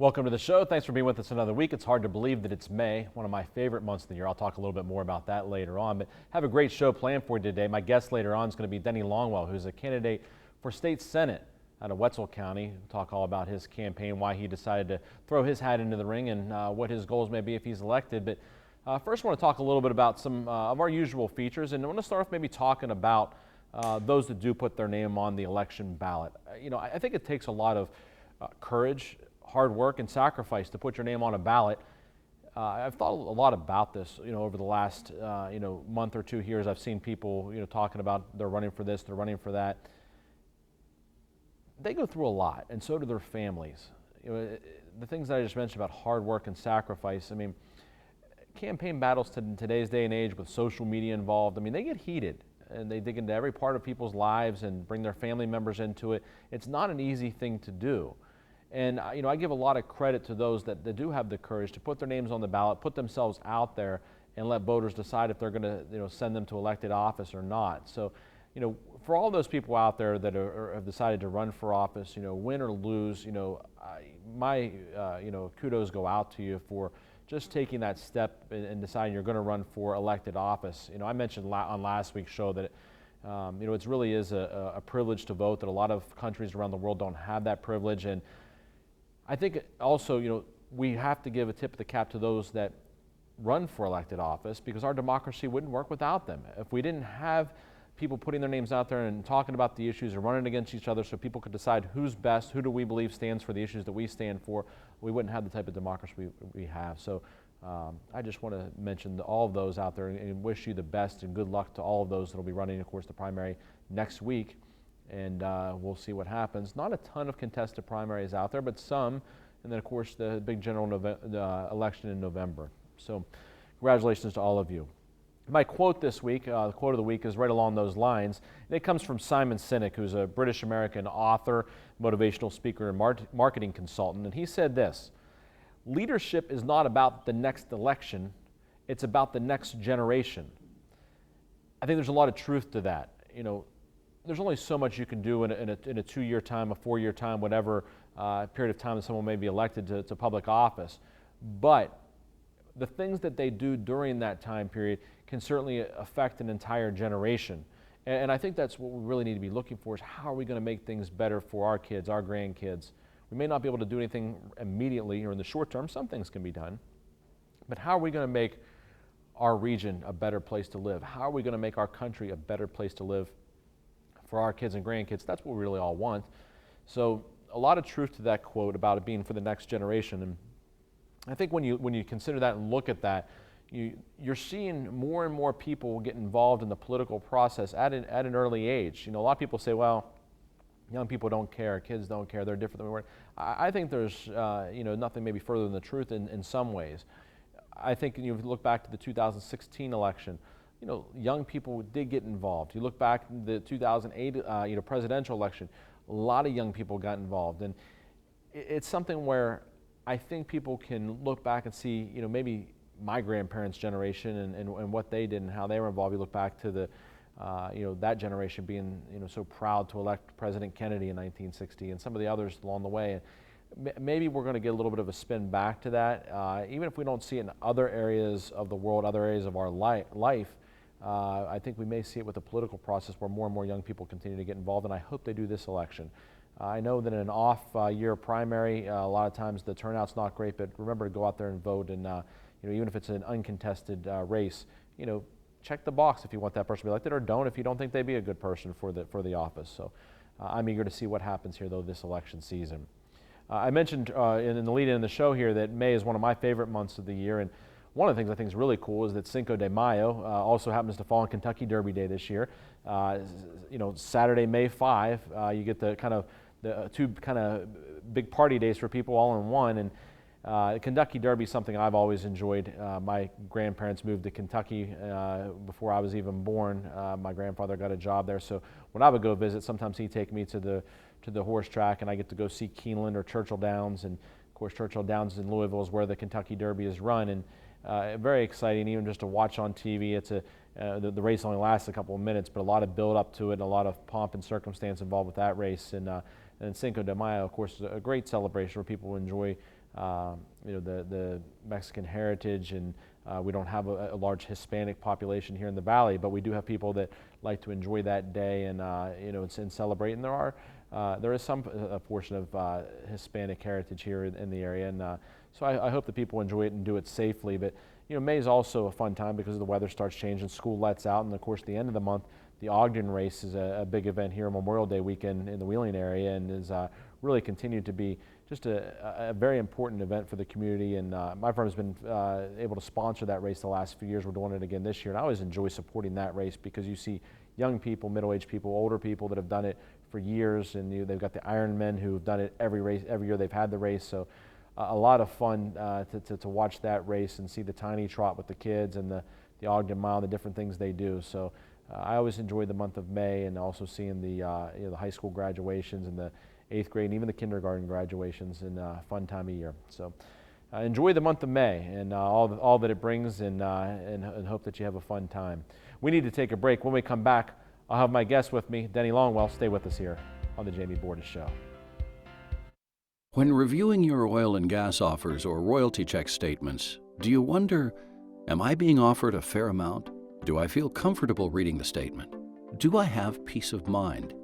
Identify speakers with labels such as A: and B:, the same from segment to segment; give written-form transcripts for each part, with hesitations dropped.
A: Welcome to the show. Thanks for being with us another week. It's hard to believe that it's May, one of my favorite months of the year. I'll talk a little bit more about that later on, but have a great show planned for you today. My guest later on is going to be Denny Longwell, who's a candidate for state senate out of Wetzel County. We'll talk all about his campaign, why he decided to throw his hat into the ring, and what his goals may be if he's elected. But first, I want to talk a little bit about some of our usual features, and I want to start off maybe talking about those that do put their name on the election ballot. I think it takes a lot of courage, hard work, and sacrifice to put your name on a ballot. I've thought a lot about this, over the last, month or 2 years. I've seen people, talking about they're running for this, they're running for that. They go through a lot, and so do their families. The things that I just mentioned about hard work and sacrifice, campaign battles in today's day and age with social media involved, they get heated, and they dig into every part of people's lives and bring their family members into it. It's not an easy thing to do. And I give a lot of credit to those that do have the courage to put their names on the ballot, put themselves out there, and let voters decide if they're going to send them to elected office or not. So, for all those people out there that have decided to run for office, win or lose, my kudos go out to you for just taking that step and deciding you're going to run for elected office. I mentioned on last week's show that it really is a privilege to vote, that a lot of countries around the world don't have that privilege. And I think also, we have to give a tip of the cap to those that run for elected office, because our democracy wouldn't work without them. If we didn't have people putting their names out there and talking about the issues and running against each other so people could decide who's best, who do we believe stands for the issues that we stand for, we wouldn't have the type of democracy we have. So I just want to mention all of those out there and wish you the best and good luck to all of those that will be running, of course, the primary next week. And we'll see what happens. Not a ton of contested primaries out there, but some. And then, of course, the big general election in November. So congratulations to all of you. My quote this week, the quote of the week, is right along those lines. And it comes from Simon Sinek, who's a British-American author, motivational speaker, and marketing consultant. And he said this: leadership is not about the next election, it's about the next generation. I think there's a lot of truth to that. There's only so much you can do in a 2-year time, a 4-year time, whatever period of time that someone may be elected to public office. But the things that they do during that time period can certainly affect an entire generation. And I think that's what we really need to be looking for, is how are we going to make things better for our kids, our grandkids. We may not be able to do anything immediately or in the short term. Some things can be done. But how are we going to make our region a better place to live? How are we going to make our country a better place to live for our kids and grandkids? That's what we really all want. So a lot of truth to that quote about it being for the next generation. And I think when you consider that and look at that, you're seeing more and more people get involved in the political process at an early age. A lot of people say, well, young people don't care, kids don't care, they're different than we were. I think there's nothing maybe further than the truth in some ways. I think if you look back to the 2016 election, young people did get involved. You look back to the 2008 presidential election, a lot of young people got involved. And it's something where I think people can look back and see, maybe my grandparents' generation and what they did and how they were involved. You look back to the, that generation being, so proud to elect President Kennedy in 1960 and some of the others along the way. Maybe we're going to get a little bit of a spin back to that. Even if we don't see it in other areas of the world, other areas of our life, I think we may see it with the political process where more and more young people continue to get involved, and I hope they do this election. I know that in an off-year primary, a lot of times the turnout's not great, but remember to go out there and vote. And even if it's an uncontested race, check the box if you want that person to be elected, or don't if you don't think they'd be a good person for the office. So I'm eager to see what happens here, though, this election season. I mentioned in the lead-in in the show here that May is one of my favorite months of the year, and one of the things I think is really cool is that Cinco de Mayo also happens to fall on Kentucky Derby Day this year. Saturday, May 5, you get the two kind of big party days for people all in one. And Kentucky Derby is something I've always enjoyed. My grandparents moved to Kentucky before I was even born. My grandfather got a job there, so when I would go visit, sometimes he'd take me to the horse track, and I get to go see Keeneland or Churchill Downs. And of course, Churchill Downs in Louisville is where the Kentucky Derby is run, and very exciting even just to watch on TV. It's the race only lasts a couple of minutes, but a lot of build up to it and a lot of pomp and circumstance involved with that race. And Cinco de Mayo, of course, is a great celebration where people enjoy the Mexican heritage, and we don't have a large Hispanic population here in the Valley, but we do have people that like to enjoy that day and and celebrate. And there is some a portion of Hispanic heritage here in the area, and so I hope that people enjoy it and do it safely. But May is also a fun time because the weather starts changing, school lets out, and of course the end of the month, the Ogden race is a big event here Memorial Day weekend in the Wheeling area, and is really continued to be just a very important event for the community. And my firm has been able to sponsor that race the last few years. We're doing it again this year, and I always enjoy supporting that race because you see young people, middle-aged people, older people that have done it for years, and they've got the Ironmen who've done it every year they've had the race. So a lot of fun to watch that race and see the tiny trot with the kids and the Ogden Mile, the different things they do. So I always enjoy the month of May, and also seeing the the high school graduations and the 8th grade and even the kindergarten graduations, and a fun time of year. So enjoy the month of May and all that it brings, and hope that you have a fun time. We need to take a break. When we come back, I'll have my guest with me, Denny Longwell. Stay with us here on the Jamie Bordas Show.
B: When reviewing your oil and gas offers or royalty check statements, do you wonder, am I being offered a fair amount? Do I feel comfortable reading the statement? Do I have peace of mind?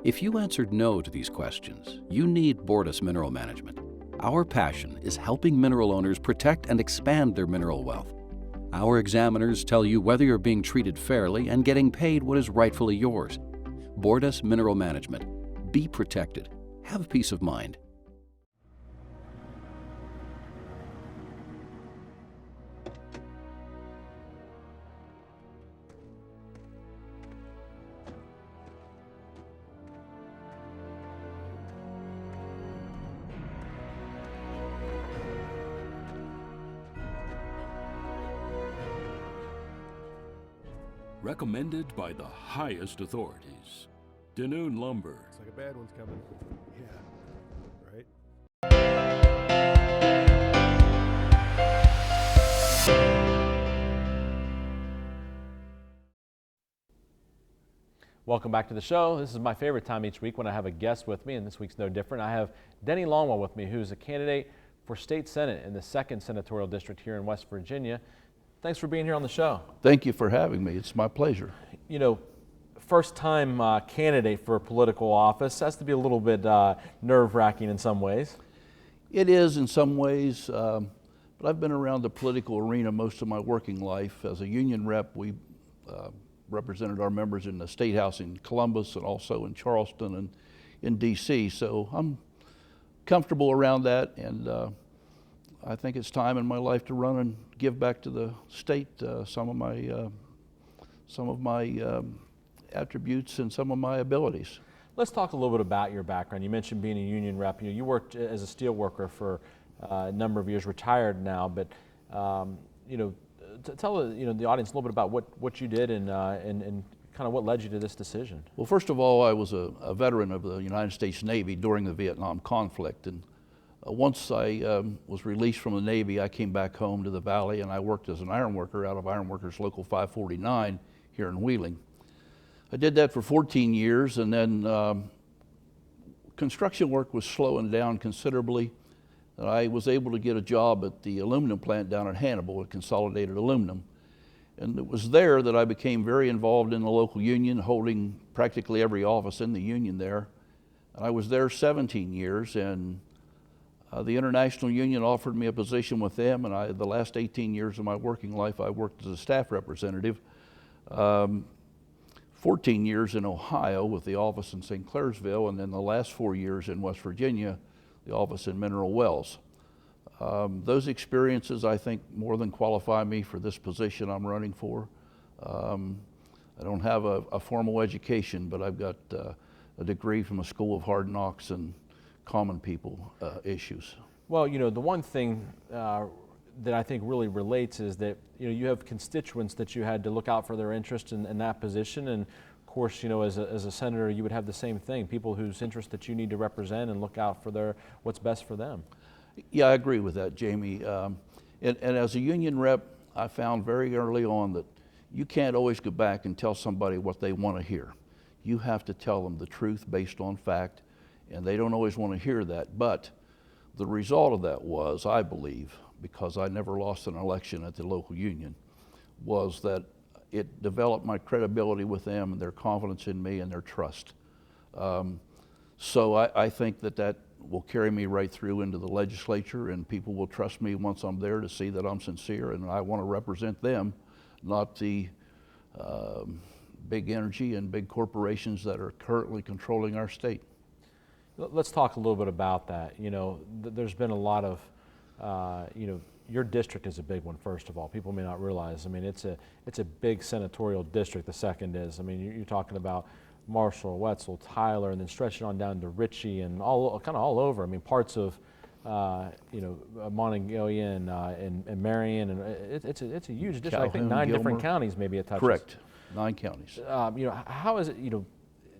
B: If you answered no to these questions, you need Bordas Mineral Management. Our passion is helping mineral owners protect and expand their mineral wealth. Our examiners tell you whether you're being treated fairly and getting paid what is rightfully yours. Bordas Mineral Management. Be protected. Have peace of mind.
C: Recommended by the highest authorities. Denny Lumber.
D: Looks like a bad one's coming. Yeah. Right?
A: Welcome back to the show. This is my favorite time each week when I have a guest with me, and this week's no different. I have Denny Longwell with me, who's a candidate for state senate in the 2nd Senatorial District here in West Virginia. Thanks for being here on the show.
E: Thank you for having me. It's my pleasure.
A: First time candidate for a political office has to be a little bit nerve-wracking in some ways.
E: It is in some ways, but I've been around the political arena most of my working life. As a union rep, we represented our members in the State House in Columbus and also in Charleston and in D.C., so I'm comfortable around that, and I think it's time in my life to run and give back to the state some of my attributes and some of my abilities.
A: Let's talk a little bit about your background. You mentioned being a union rep. You worked as a steel worker for a number of years, retired now, but tell the audience a little bit about what you did and kind of what led you to this decision.
E: Well, first of all, I was a veteran of the United States Navy during the Vietnam conflict, and once I was released from the Navy, I came back home to the Valley, and I worked as an iron worker out of Iron Workers Local 549 here in Wheeling. I did that for 14 years, and then construction work was slowing down considerably. And I was able to get a job at the aluminum plant down at Hannibal at Consolidated Aluminum. And it was there that I became very involved in the local union, holding practically every office in the union there. And I was there 17 years, and the International Union offered me a position with them, and the last 18 years of my working life, I worked as a staff representative. 14 years in Ohio with the office in St. Clairsville, and then the last 4 years in West Virginia, the office in Mineral Wells. Those experiences, I think, more than qualify me for this position I'm running for. I don't have a formal education, but I've got a degree from a school of hard knocks and common people issues.
A: Well, the one thing that I think really relates is that you have constituents that you had to look out for their interest in that position, and of course, as a senator, you would have the same thing. People whose interest that you need to represent and look out for what's best for them.
E: Yeah, I agree with that, Jamie. And as a union rep, I found very early on that you can't always go back and tell somebody what they want to hear. You have to tell them the truth based on fact, and they don't always want to hear that. But The result of that was, I believe, because I never lost an election at the local union, was that it developed my credibility with them and their confidence in me and their trust. So I think that will carry me right through into the legislature, and people will trust me once I'm there to see that I'm sincere and I want to represent them, not the big energy and big corporations that are currently controlling our state.
A: Let's talk a little bit about that. There's been a lot of, your district is a big one, first of all. People may not realize. I mean, it's a big senatorial district, the second is. I mean, you're talking about Marshall, Wetzel, Tyler, and then stretching on down to Ritchie and kind of all over. I mean, parts of, Monongalia and Marion, and it's a huge district.
E: Calhoun,
A: I think 9 different
E: Gilmer.
A: counties maybe it touches.
E: Correct, 9 counties.
A: How is it,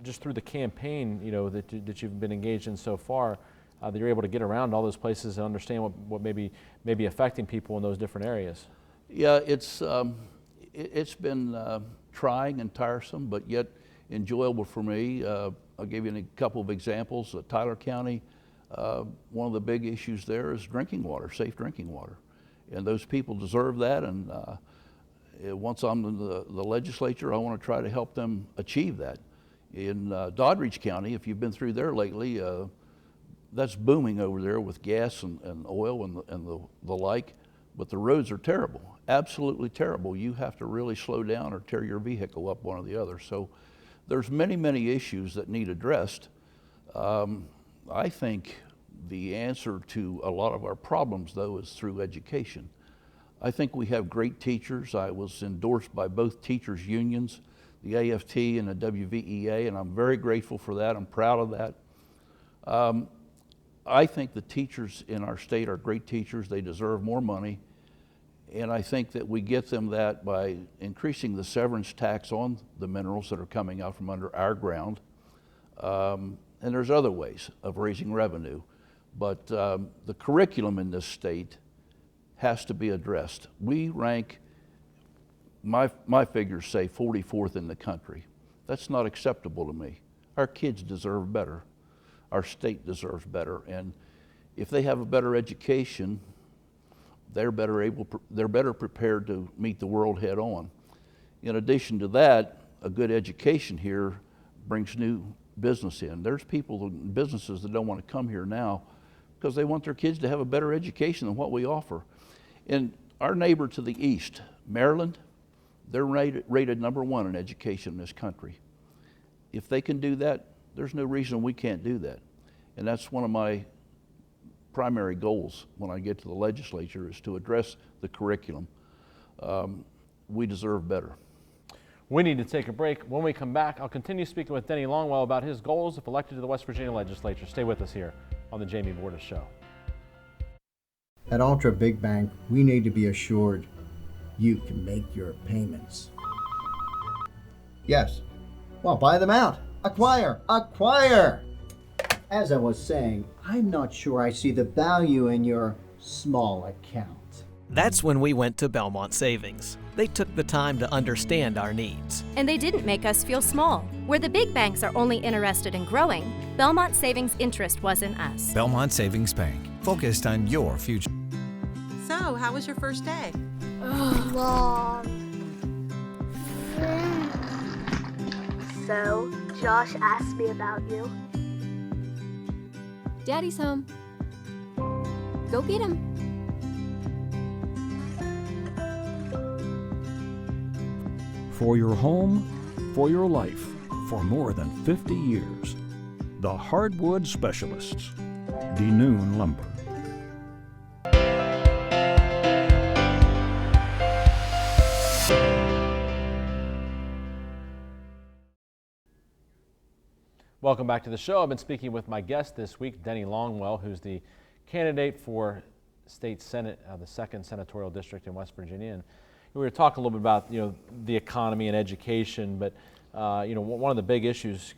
A: just through the campaign, that you've been engaged in so far, that you're able to get around all those places and understand what may be affecting people in those different areas?
E: Yeah, it's been trying and tiresome, but yet enjoyable for me. I'll give you a couple of examples. Tyler County, one of the big issues there is drinking water, safe drinking water. And those people deserve that, and once I'm in the legislature, I want to try to help them achieve that. In Doddridge County, if you've been through there lately, that's booming over there with gas and oil and the like, but the roads are terrible, absolutely terrible. You have to really slow down or tear your vehicle up, one or the other. So there's many issues that need addressed. I think the answer to a lot of our problems, though, is through education. I think we have great teachers. I was endorsed by both teachers' unions, the AFT and the WVEA, and I'm very grateful for that. I'm proud of that. I think the teachers in our state are great teachers. They deserve more money. And I think that we get them that by increasing the severance tax on the minerals that are coming out from under our ground. And there's other ways of raising revenue. But the curriculum in this state has to be addressed. We rank, my figures say 44th in the country. That's not acceptable to me. Our kids deserve better. Our state deserves better. And if they have a better education, they're better prepared to meet the world head on. In addition to that, a good education here brings new business in. There's people and businesses that don't want to come here now because they want their kids to have a better education than what we offer. And our neighbor to the east, Maryland, they're rated #1 in education in this country. If they can do that, there's no reason we can't do that. And that's one of my primary goals when I get to the legislature, is to address the curriculum. We deserve better.
A: We need to take a break. When we come back, I'll continue speaking with Denny Longwell about his goals if elected to the West Virginia legislature. Stay with us here on the Jamie Bordas Show.
F: At Ultra Big Bank, we need to be assured you can make your payments. Yes. Well, buy them out. Acquire. As I was saying, I'm not sure I see the value in your small account.
G: That's when we went to Belmont Savings. They took the time to understand our needs.
H: And they didn't make us feel small. Where the big banks are only interested in growing, Belmont Savings' interest was in us.
I: Belmont Savings Bank, focused on your future.
J: So, how was your first day?
K: Long. So, Josh asked me about you.
H: Daddy's home. Go get him.
C: For your home, for your life, for more than 50 years. The Hardwood Specialists, Denoon Lumber.
A: Welcome back to the show. I've been speaking with my guest this week, Denny Longwell, who's the candidate for State Senate, the 2nd Senatorial District in West Virginia. And we were talking a little bit about the economy and education, but one of the big issues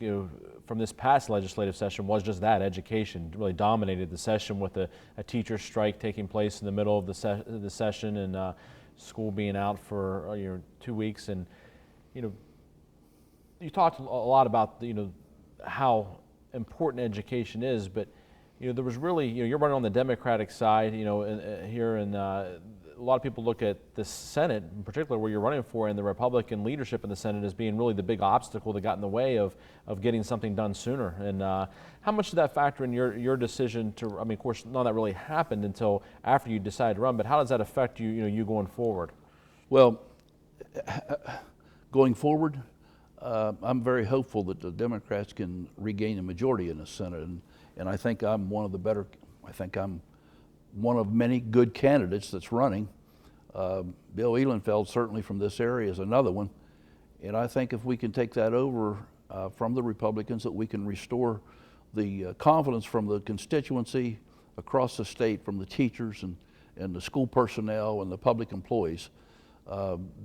A: from this past legislative session was just that, education. It really dominated the session with a teacher strike taking place in the middle of the session, and school being out for 2 weeks. And you talked a lot about how important education is, but there was really, you're running on the Democratic side, here in, a lot of people look at the Senate in particular where you're running for, and the Republican leadership in the Senate as being really the big obstacle that got in the way of getting something done sooner. And how much did that factor in your decision to, I mean, of course, none of that really happened until after you decided to run, but how does that affect you, you going forward?
E: Well, going forward, I'm very hopeful that the Democrats can regain a majority in the Senate, and I think I'm one of the better, I think I'm one of many good candidates that's running. Bill Ehlenfeld, certainly from this area, is another one, and I think if we can take that over from the Republicans, that we can restore the confidence from the constituency across the state, from the teachers and the school personnel and the public employees.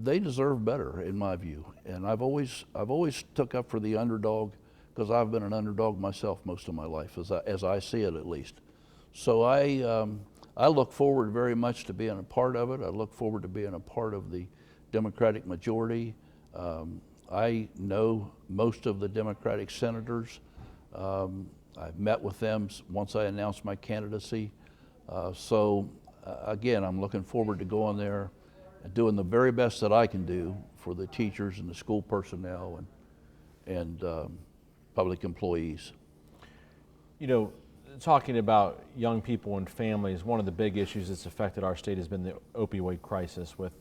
E: They deserve better, in my view, and I've always took up for the underdog, because I've been an underdog myself most of my life, as I see it at least. So I look forward very much to being a part of it. I look forward to being a part of the Democratic majority. I know most of the Democratic senators. I've met with them once I announced my candidacy. Again, I'm looking forward to going there and doing the very best that I can do for the teachers and the school personnel and public employees.
A: Talking about young people and families, one of the big issues that's affected our state has been the opioid crisis. With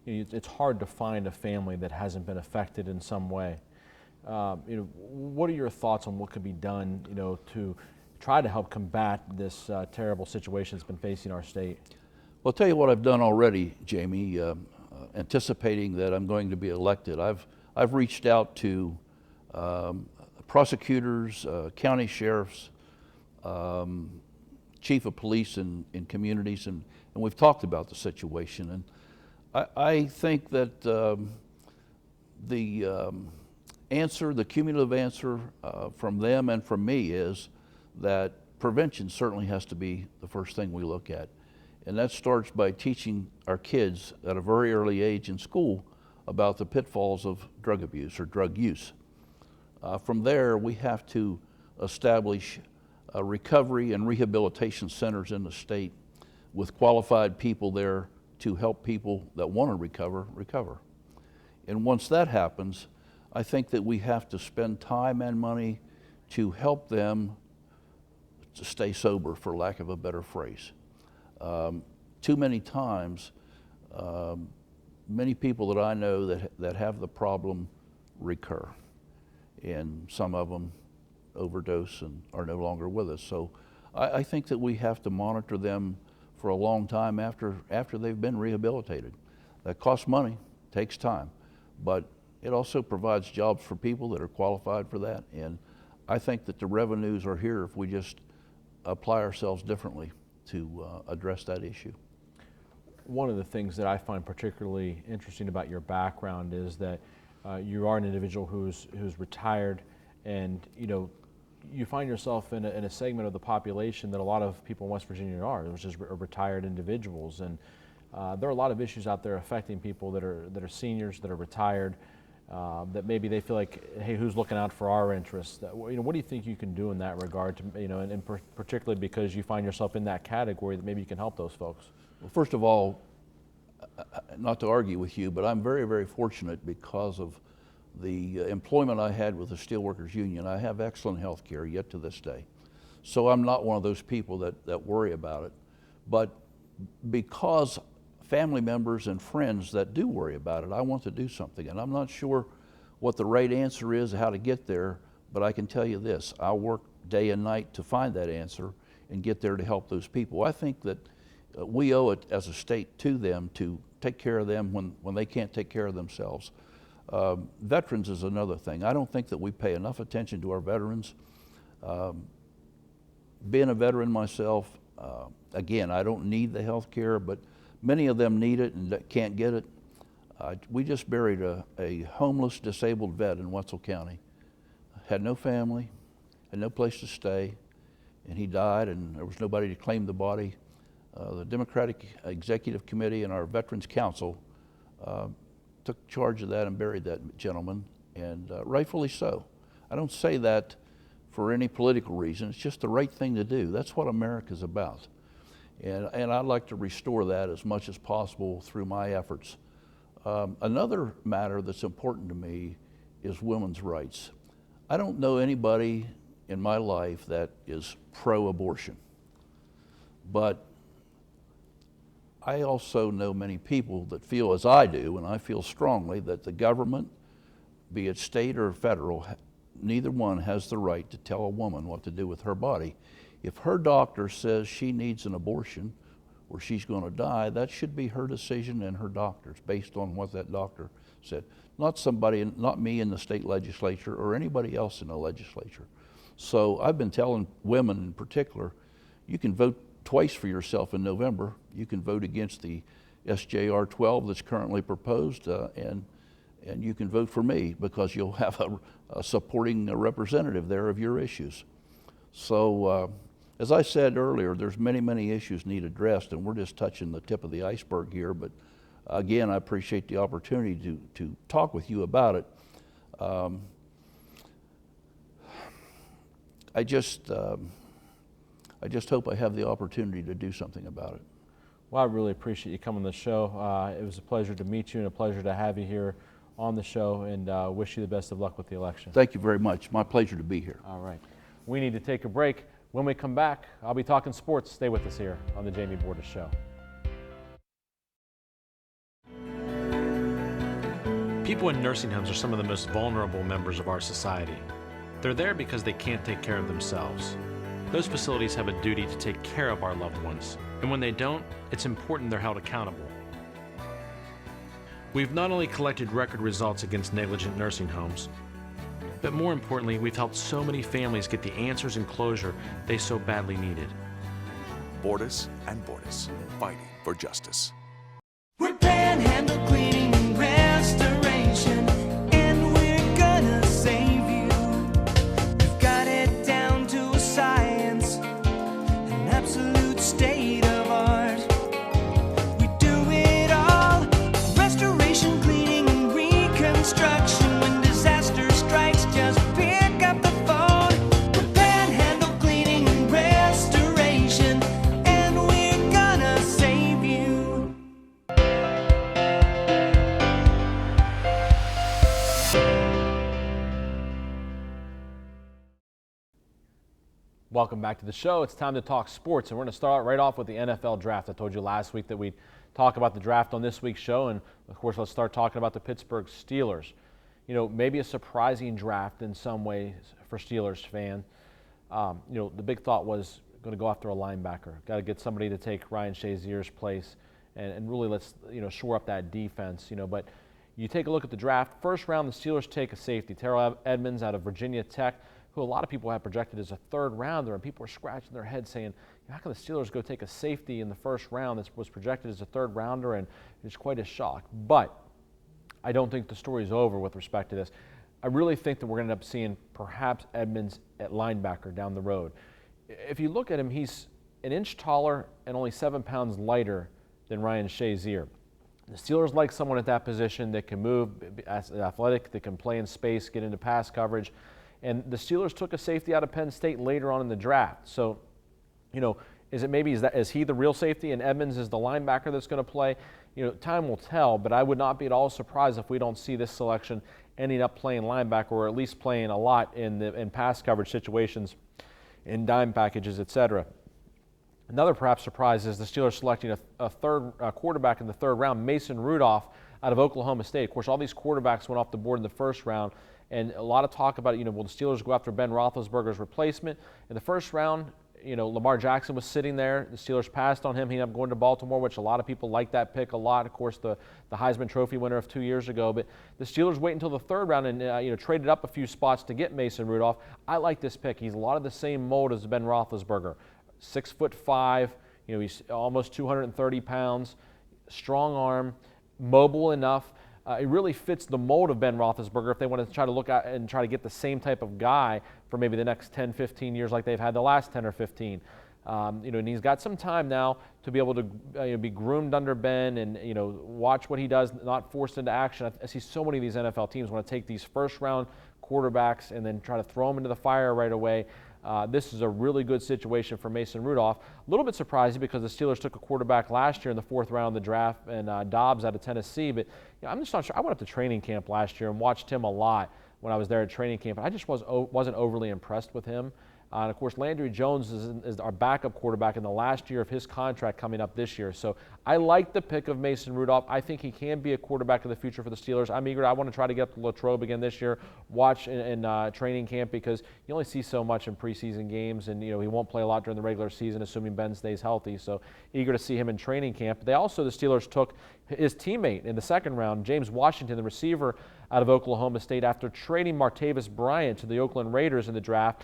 A: it's hard to find a family that hasn't been affected in some way. What are your thoughts on what could be done, to try to help combat this terrible situation that's been facing our state?
E: Well, I'll tell you what I've done already, Jamie. Anticipating that I'm going to be elected, I've reached out to prosecutors, county sheriffs, chief of police in communities, and we've talked about the situation. And I think that the cumulative answer from them and from me is that prevention certainly has to be the first thing we look at. And that starts by teaching our kids at a very early age in school about the pitfalls of drug abuse or drug use. From there, we have to establish recovery and rehabilitation centers in the state with qualified people there to help people that want to recover. And once that happens, I think that we have to spend time and money to help them to stay sober, for lack of a better phrase. Too many times, many people that I know that have the problem recur, and some of them overdose and are no longer with us. So I think that we have to monitor them for a long time after they've been rehabilitated. That costs money, takes time, but it also provides jobs for people that are qualified for that. And I think that the revenues are here if we just apply ourselves differently to address that issue.
A: One of the things that I find particularly interesting about your background is that you are an individual who's retired, and you find yourself in a segment of the population that a lot of people in West Virginia are, which is retired individuals. And there are a lot of issues out there affecting people that are seniors, that are retired, that maybe they feel like, hey, who's looking out for our interests? What do you think you can do in that regard, to, and particularly because you find yourself in that category, that maybe you can help those folks?
E: Well, first of all, not to argue with you, but I'm very, very fortunate because of the employment I had with the Steelworkers Union. I have excellent health care yet to this day. So I'm not one of those people that worry about it. But because family members and friends that do worry about it, I want to do something. And I'm not sure what the right answer is, how to get there, but I can tell you this: I'll work day and night to find that answer and get there to help those people. I think that we owe it as a state to them to take care of them when they can't take care of themselves. Veterans is another thing. I don't think that we pay enough attention to our veterans. Being a veteran myself, again, I don't need the health care, but many of them need it and can't get it. We just buried a homeless, disabled vet in Wetzel County. Had no family, had no place to stay, and he died, and there was nobody to claim the body. The Democratic Executive Committee and our Veterans Council took charge of that and buried that gentleman, and rightfully so. I don't say that for any political reason. It's just the right thing to do. That's what America's about. And I'd like to restore that as much as possible through my efforts. Another matter that's important to me is women's rights. I don't know anybody in my life that is pro-abortion, but I also know many people that feel as I do, and I feel strongly that the government, be it state or federal, neither one has the right to tell a woman what to do with her body. If her doctor says she needs an abortion or she's going to die, that should be her decision and her doctor's based on what that doctor said. Not me in the state legislature or anybody else in the legislature. So I've been telling women in particular, you can vote twice for yourself in November. You can vote against the SJR 12 that's currently proposed, and you can vote for me because you'll have a supporting representative there of your issues. So as I said earlier, there's many, many issues need addressed, and we're just touching the tip of the iceberg here. But again, I appreciate the opportunity to talk with you about it. I just hope I have the opportunity to do something about it.
A: Well, I really appreciate you coming on the show. It was a pleasure to meet you and a pleasure to have you here on the show, and wish you the best of luck with the election.
E: Thank you very much. My pleasure to be here.
A: All right. We need to take a break. When we come back, I'll be talking sports. Stay with us here on the Jamie Bordas Show.
L: People in nursing homes are some of the most vulnerable members of our society. They're there because they can't take care of themselves. Those facilities have a duty to take care of our loved ones, and when they don't, it's important they're held accountable. We've not only collected record results against negligent nursing homes, but more importantly, we've helped so many families get the answers and closure they so badly needed.
M: Bordas and Bordas, fighting for justice.
N: We're Panhandle Cleaning and Restoration, and we're gonna save you. We've got it down to a science, an absolute state of art. We do it all, restoration, cleaning, and reconstruction. When disaster strikes, just pick up the phone. We're Panhandle Cleaning and Restoration, and we're gonna save you.
A: Welcome back to the show. It's time to talk sports, and we're going to start right off with the NFL draft. I told you last week that we'd talk about the draft on this week's show, and of course, let's start talking about the Pittsburgh Steelers. You know, maybe a surprising draft in some ways for Steelers fan. The big thought was going to go after a linebacker. Got to get somebody to take Ryan Shazier's place, and really let's shore up that defense. But you take a look at the draft. First round, the Steelers take a safety, Terrell Edmonds out of Virginia Tech, who a lot of people have projected as a third rounder, and people are scratching their heads saying, how can the Steelers go take a safety in the first round that was projected as a third rounder? And it's quite a shock. But I don't think the story's over with respect to this. I really think that we're going to end up seeing perhaps Edmonds at linebacker down the road. If you look at him, he's an inch taller and only 7 pounds lighter than Ryan Shazier. The Steelers like someone at that position that can move, athletic, that can play in space, get into pass coverage. And the Steelers took a safety out of Penn State later on in the draft. So, is he the real safety and Edmonds is the linebacker that's going to play? Time will tell, but I would not be at all surprised if we don't see this selection ending up playing linebacker, or at least playing a lot in pass coverage situations, in dime packages, etc. Another perhaps surprise is the Steelers selecting a third quarterback in the third round, Mason Rudolph out of Oklahoma State. Of course, all these quarterbacks went off the board in the first round, and a lot of talk about, will the Steelers go after Ben Roethlisberger's replacement? In the first round, Lamar Jackson was sitting there. The Steelers passed on him. He ended up going to Baltimore, which a lot of people like that pick a lot. Of course, the Heisman Trophy winner of 2 years ago. But the Steelers wait until the third round and traded up a few spots to get Mason Rudolph. I like this pick. He's a lot of the same mold as Ben Roethlisberger. 6'5", he's almost 230 pounds, strong arm, mobile enough. It really fits the mold of Ben Roethlisberger if they want to try to look at and try to get the same type of guy for maybe the next 10, 15 years like they've had the last 10 or 15. And he's got some time now to be able to be groomed under Ben and, watch what he does, not forced into action. I see so many of these NFL teams want to take these first-round quarterbacks and then try to throw them into the fire right away. This is a really good situation for Mason Rudolph. A little bit surprising because the Steelers took a quarterback last year in the 4th round of the draft, and Dobbs out of Tennessee. But I'm just not sure. I went up to training camp last year and watched him a lot when I was there at training camp, and I just wasn't overly impressed with him. And of course, Landry Jones is our backup quarterback in the last year of his contract coming up this year. So I like the pick of Mason Rudolph. I think he can be a quarterback of the future for the Steelers. I'm eager. I want to try to get up to Latrobe again this year, watch in training camp, because you only see so much in preseason games, and he won't play a lot during the regular season, assuming Ben stays healthy. So eager to see him in training camp. The Steelers took his teammate in the 2nd round, James Washington, the receiver out of Oklahoma State, after trading Martavis Bryant to the Oakland Raiders in the draft.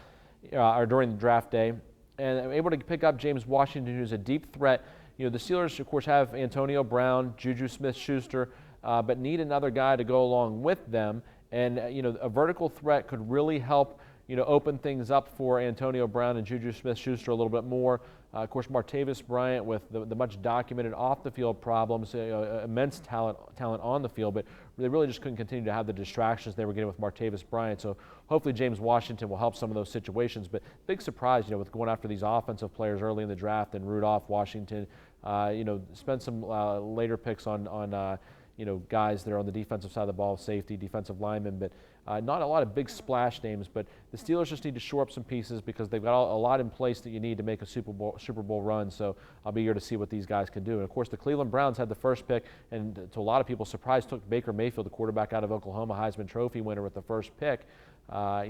A: Or during the draft day, and able to pick up James Washington, who's a deep threat. The Steelers, of course, have Antonio Brown, Juju Smith-Schuster, but need another guy to go along with them. And a vertical threat could really help open things up for Antonio Brown and Juju Smith-Schuster a little bit more. Of course, Martavis Bryant, with the much documented off-the-field problems, immense talent on the field, but they really just couldn't continue to have the distractions they were getting with Martavis Bryant. So hopefully James Washington will help some of those situations. But big surprise, with going after these offensive players early in the draft, and Rudolph, Washington, spend some later picks on guys that are on the defensive side of the ball, safety, defensive linemen, but not a lot of big splash names. But the Steelers just need to shore up some pieces because they've got a lot in place that you need to make a Super Bowl run. So I'll be here to see what these guys can do. And of course, the Cleveland Browns had the first pick, and to a lot of people's surprise, took Baker Mayfield, the quarterback out of Oklahoma, Heisman Trophy winner, with the first pick. I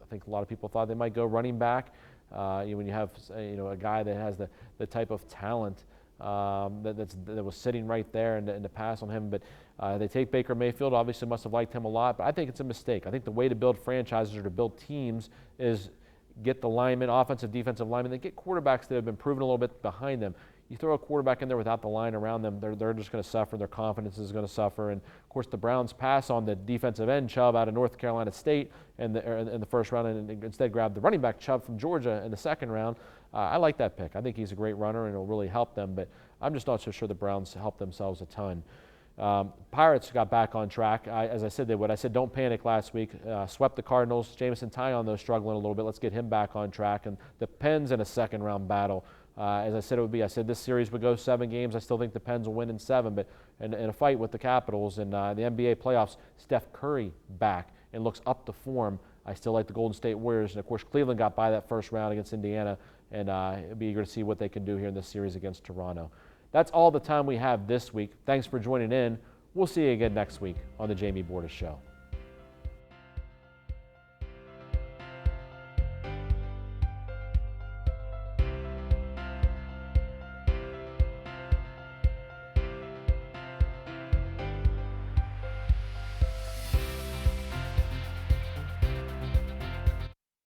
A: think a lot of people thought they might go running back. When you have a guy that has the type of talent that was sitting right there, and to pass on him. But they take Baker Mayfield. Obviously must have liked him a lot, but I think it's a mistake. I think the way to build franchises or to build teams is get the linemen, offensive, defensive linemen, then get quarterbacks that have been proven a little bit behind them. You throw a quarterback in there without the line around them, they're just going to suffer. Their confidence is going to suffer. And of course, the Browns pass on the defensive end Chubb out of North Carolina State in the first round, and instead grab the running back Chubb from Georgia in the 2nd round. I like that pick. I think he's a great runner, and it'll really help them. But I'm just not so sure the Browns help themselves a ton. Pirates got back on track, as I said they would. I said don't panic last week. Swept the Cardinals. Jamison Tyone, though, struggling a little bit. Let's get him back on track. And the Pens in a 2nd round battle. As I said it would be. I said this series would go 7 games. I still think the Pens will win in 7, but in a fight with the Capitals. And the NBA playoffs, Steph Curry back and looks up to form. I still like the Golden State Warriors. And of course, Cleveland got by that first round against Indiana, and I'll be eager to see what they can do here in this series against Toronto. That's all the time we have this week. Thanks for joining in. We'll see you again next week on the Jamie Bordas Show.